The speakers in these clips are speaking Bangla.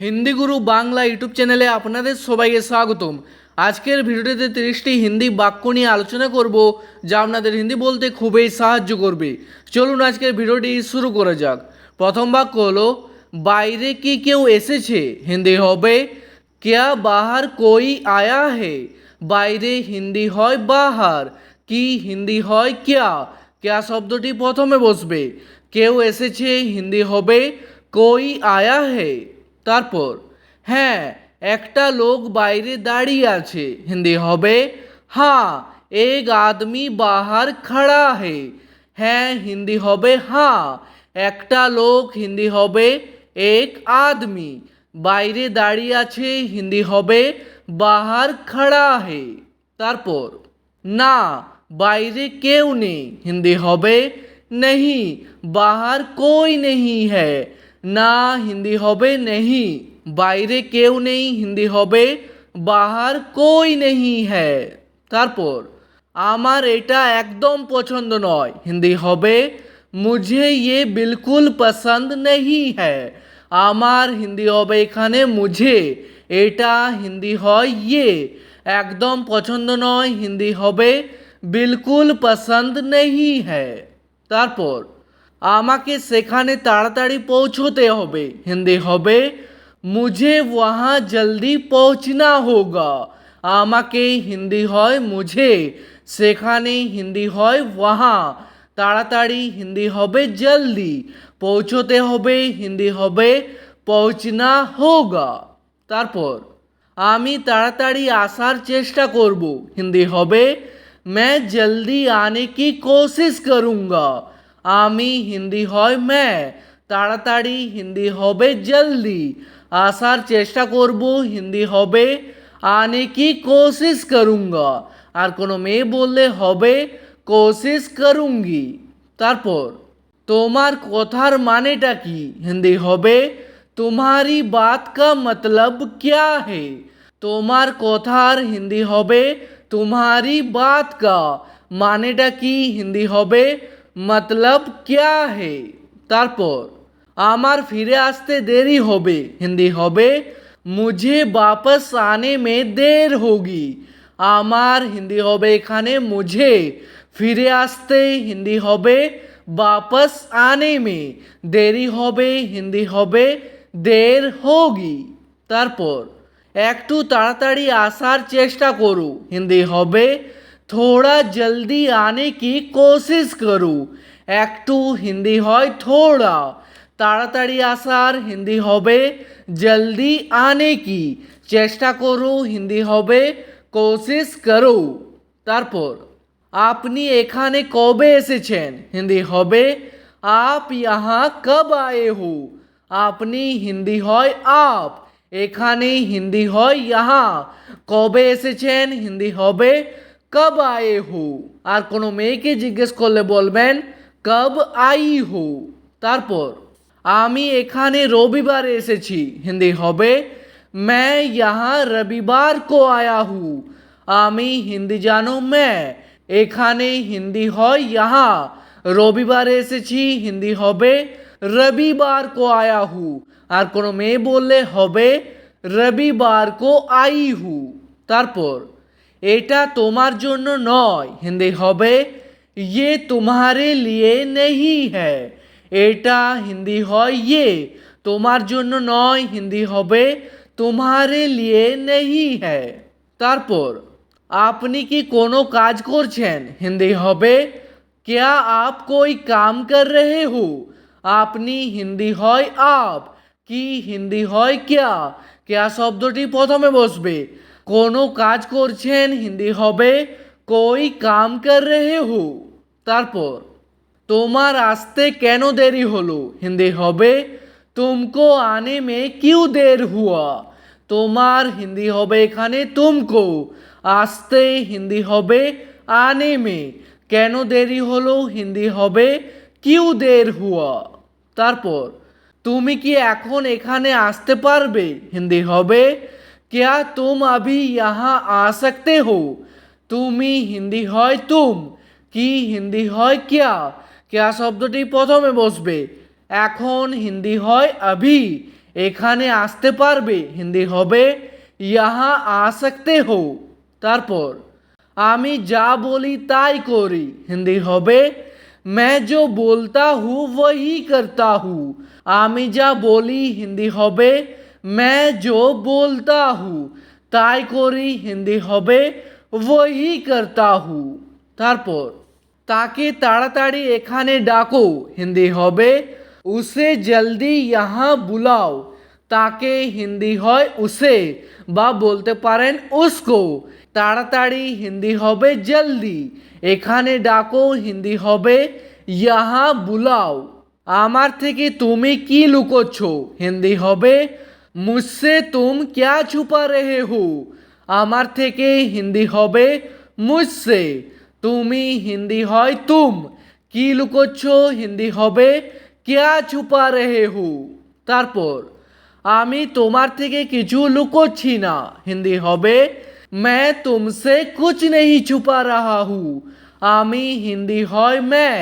হিন্দি গুরু বাংলা ইউটিউব চ্যানেলে আপনাদের সবাইকে স্বাগতম। আজকের ভিডিওটিতে 30টি হিন্দি বাক্য নিয়ে আলোচনা করব, যা আপনাদের হিন্দি বলতে খুবই সাহায্য করবে। চলুন আজকের ভিডিওটি শুরু করা যাক। প্রথম বাক্য হলো বাইরে কি কেউ এসেছে। হিন্দি হবে क्या बाहर कोई आया है। বাইরে হিন্দি হয় বাহার, কি হিন্দি হয় क्या। क्या শব্দটি প্রথমে বসবে। কেউ এসেছে হিন্দি হবে कोई आया है। তারপর হ্যাঁ একটা লোক বাইরে দাঁড়িয়ে আছে, হিন্দি হবে हाँ एक आदमी बाहर खड़ा है। হ্যাঁ হিন্দি হবে हाँ, একটা লোক হিন্দি হবে এক আদমি, বাইরে দাঁড়িয়ে আছে হিন্দি হবে বাহার খড়া হে। তারপর না বাইরে কেউ নেই, হিন্দি হবে नहीं बाहर कोई नहीं है। না হিন্দি হবে नहीं, বাইরে কেউ নেই হিন্দি হবে বাহার कोई नहीं है। তারপর আমার এটা একদম পছন্দ নয়, হিন্দি হবে मुझे ये बिल्कुल पसंद नहीं है। আমার হিন্দি হবে এখানে মুঝে, এটা হিন্দি হয় ইয়ে, একদম পছন্দ নয় হিন্দি হবে বিলকুল পছন্দ নেহি হ্যায়। তারপর আমাকে সেখানে তাড়াতাড়ি পৌঁছতে হবে, হিন্দি হবে মুঝে ওয়াহা জলদি পৌঁছনা হোগা। আমাকে হিন্দি হয় মুঝে, সেখানে হিন্দি হয় ওয়াহা, তাড়াতাড়ি হিন্দি হবে জলদি, পৌঁছতে হবে হিন্দি হবে পৌঁছনা হোগা। তারপর আমি তাড়াতাড়ি আসার চেষ্টা করব, হিন্দি হবে मैं जल्दी आने की कोशिश करूँगा। আমি হিন্দি হয় मैं, তাড়াতাড়ি হিন্দি হবে জলদি, আসার চেষ্টা করব হিন্দি হবে आने की कोशिश करूँगा। আর কোনো মেয়ে বললে হবে कोशिश करूँगी। তারপর তোমার কথার মানেটা কি, হিন্দি হবে तुम्हारी बात का मतलब क्या है। তোমার কথার হিন্দি হবে तुम्हारी बात का, মানেটা কি হিন্দি হবে मतलब क्या है। তারপর আমার ফিরে আসতে দেরি হবে, হিন্দি হবে मुझे वापस आने में देर होगी। আমার হিন্দি হবে এখানে मुझे, ফিরে আসতে হিন্দি হবে वापस आने में, দেরি হবে হিন্দি হবে देर होगी। তারপর একটু তাড়াতাড়ি আসার চেষ্টা করো, হিন্দি হবে थोड़ा जल्दी आने की कोशिश करो। একটু হিন্দি হয় थोड़ा, তাড়াতাড়ি আসার হিন্দি হবে জলদি আনে কি, চেষ্টা করো হিন্দি হবে কোশিশ করো। তারপর আপনি এখানে কবে এসেছেন, হিন্দি হবে आप यहाँ कब आए हो। আপনি হিন্দি হয় आप, এখানে হিন্দি হয় यहाँ, কবে এসেছেন হিন্দি হবে কব আয়ে হো। আর কোনো মেয়েকে জিজ্ঞেস করলে বলবেন কব আই হো। তারপর আমি এখানে রবিবারে এসেছি, হিন্দি হবে मैं यहाँ रविवार को आया हूँ। আমি হিন্দি জানো मैं, এখানে হিন্দি হয় यहाँ, রবিবারে এসেছি হিন্দি হবে রবিবার কো আয়া হু। আর কোনো মেয়ে বললে হবে রবিবার কো আই হু। তারপর এটা তোমার জন্য নয়, হিন্দি হবে ये तुम्हारे लिए नहीं है। এটা হিন্দি হয় ये, তোমার জন্য নয় হিন্দি হবে तुम्हारे लिए नहीं है। তারপর আপনি কি কোনো কাজ করছেন, হিন্দি হবে क्या आप कोई काम कर रहे हो। আপনি হিন্দি হয় आप, কি হিন্দি হয় क्या। क्या শব্দটি প্রথমে বসবে। কোনো কাজ করছেন হিন্দি হবে कोई काम कर रहे हो। তারপর তোমার আসতে কেন দেরি হলো, হিন্দি হবে तुमको आने में क्यों देर हुआ। তোমার হিন্দি হবে এখানে तुमको, আসতে হিন্দি হবে आने में, কেন দেরি হলো হিন্দি হবে क्यों देर हुआ। তারপর তুমি কি এখন এখানে আসতে পারবে, হিন্দি হবে क्या तुम अभी यहाँ आ सकते हो। তুমি হিন্দি হয় तुम, কি হিন্দি হয় क्या। শব্দটি প্রথমে বসবে। এখন হিন্দি হয় अभी, এখানে আসতে পারবে হিন্দি হবে यहाँ आ सकते हो। তারপর আমি যা বলি তাই করি হিন্দি হবে मैं जो बोलता हूँ वही करता हूँ। আমি যা বলি হিন্দি হবে मैं जो बोलता हूँ তাই করি হিন্দি হবে वही करता हूँ। তারপর তাকে তাড়াতাড়ি এখানে ডাকো হিন্দি হবে उसे जल्दी यहाँ बुलाओ। তাকে হিন্দি হয় উসে বা বলতে পারেন উসকো। তাড়াতাড়ি হিন্দি হবে জলদি, এখানে ডাকো হিন্দি হবে ইহা বুলাও। আমার থেকে তুমি কি লুকোচ্ছ হিন্দি হবে মুঝসে তুম ক্যা ছুপা রহে হো। আমার থেকে হিন্দি হবে মুঝসে, তুমি হিন্দি হয় তুম, কি লুকোচ্ছ হিন্দি হবে ক্যা ছুপা রহে হো। তারপর আমি তোমার থেকে কিছু লুকোচ্ছি না হিন্দি হবে मैं तुमसे कुछ नहीं छुपा रहा हूँ। আমি হিন্দি হয় मैं,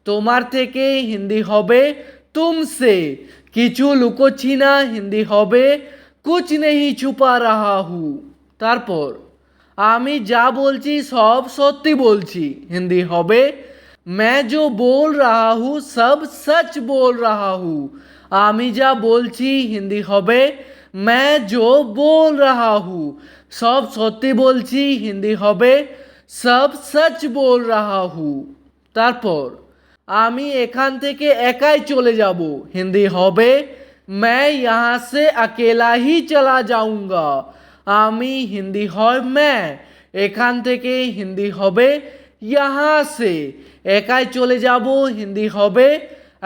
তোমার থেকে হিন্দি হবে तुमसे, কিছু লুকোচ্ছি না হিন্দি হবে कुछ नहीं छुपा रहा हूँ। তারপর আমি যা বলছি সব সত্যি বলছি হিন্দি হবে मैं जो बोल रहा हूँ सब सच बोल रहा हूँ। আমি যা বলছি হিন্দি হবে मैं जो बोल रहा हूँ সব সত্যি বলছি হিন্দি হবে सब सच बोल रहा हूँ। তারপর আমি এখান থেকে একাই চলে যাব হিন্দি হবে मैं यहाँ से अकेला ही चला जाऊँगा। আমি হিন্দি হয় मैं, এখান থেকে হিন্দি হবে यहाँ से, একাই চলে যাব হিন্দি হবে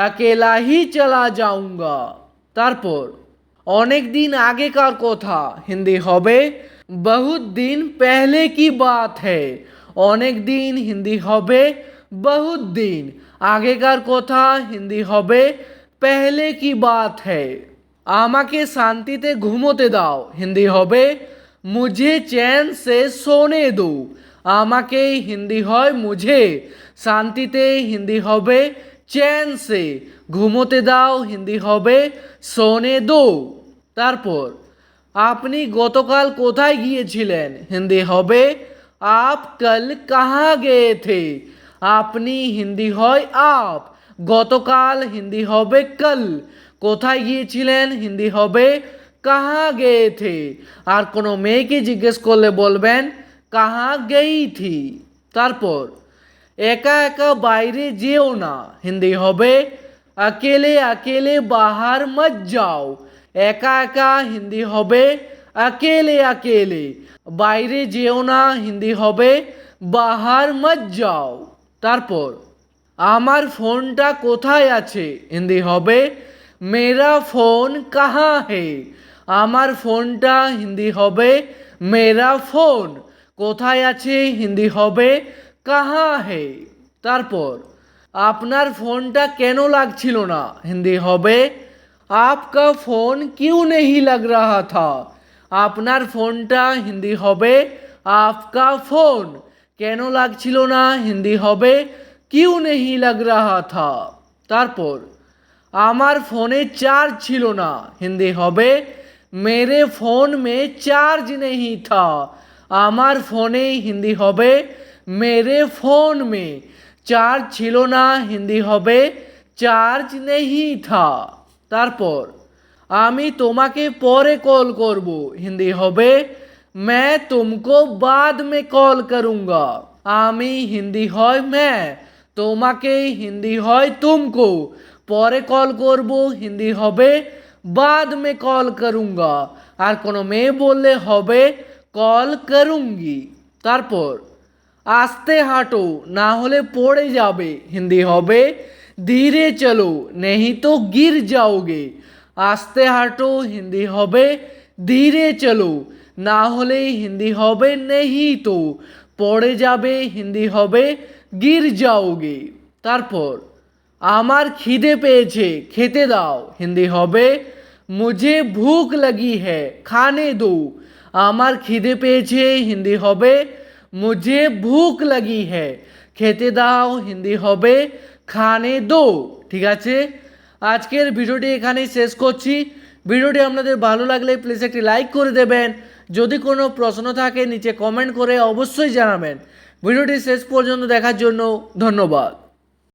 अकेला ही चला जाऊँगा। তারপর অনেক দিন আগেকার কথা হিন্দি হবে बहुत दिन पहले की बात है। অনেক দিন হিন্দি হবে बहुत दिन, আগেকার কথা হিন্দি হবে पहले की बात है। আমাকে শান্তিতে ঘুমোতে দাও হিন্দি হবে मुझे चैन से सोने दो। আমাকে হিন্দি হয় मुझे, শান্তিতে হিন্দি হবে चैन से, ঘুমোতে দাও হিন্দি হবে सोने दो। তারপর আপনি গতকাল কোথায় গিয়েছিলেন হিন্দি হবে आप कल कहाँ गए थे। আপনি হিন্দি হয় आप, গতকাল হিন্দি হবে कल, কোথায় গিয়েছিলেন হিন্দি হবে कहाँ गए थे। আর কোনো মেয়েকে জিজ্ঞেস করলে বলবেন कहाँ गई थी। তারপর একা একা বাইরে যেও না হিন্দি হবে अकेले अकेले बाहर मत जाओ। একা একা হিন্দি হবে अकेले अकेले, বাইরে যেও না হিন্দি হবে बाहर मत जाओ। তারপর আমার ফোনটা কোথায় আছে হিন্দি হবে मेरा फोन कहाँ है। আমার ফোনটা হিন্দি হবে मेरा फोन, কোথায় আছে হিন্দি হবে कहाँ है। তারপর আপনার ফোনটা কেন লাগছিল না হিন্দি হবে आपका फोन क्यों नहीं लग रहा था। আপনার ফোনটা হিন্দি হবে आपका फोन, কেন লাগছিল না হিন্দি হবে क्यों नहीं लग रहा था। তারপর আমার ফোনে চার্জ ছিল না হিন্দি হবে मेरे फोन में चार्ज नहीं था। আমার ফোনে হিন্দি হবে मेरे फोन में, চার্জ ছিল না হিন্দি হবে চার্জ नहीं था। তারপর আমি তোমাকে পরে কল করব হিন্দি হবে मैं तुमको बाद में कॉल करूँगा। আমি হিন্দি হয় मैं, তোমাকে হিন্দি হয় तुमको, পরে কল করব হিন্দি হবে बाद में कॉल करूँगा। আর কোনো মেয়ে বললে হবে কল করুঙ্গি। তারপর আস্তে হাঁটো না হলে পড়ে যাবে হিন্দি হবে धीरे चलो नहीं तो गिर जाओगे। আস্তে হাঁটো হিন্দি হবে ধীরে চলো, না হলে হিন্দি হবে नहीं तो, পড়ে যাবে হিন্দি হবে गिर जाओगे। তারপর আমার খিদে পেয়েছে খেতে দাও হিন্দি হবে मुझे भूख लगी है खाने दो। আমার খিদে পেয়েছে হিন্দি হবে मुझे भूख लगी है, খেতে দাও হিন্দি হবে খানে দো। ঠিক আছে, আজকের ভিডিওটি এখানেই শেষ করছি। ভিডিওটি আপনাদের ভালো লাগলে প্লিজ একটি লাইক করে দেবেন। যদি কোনো প্রশ্ন থাকে নিচে কমেন্ট করে অবশ্যই জানাবেন। ভিডিওটি শেষ পর্যন্ত দেখার জন্য ধন্যবাদ।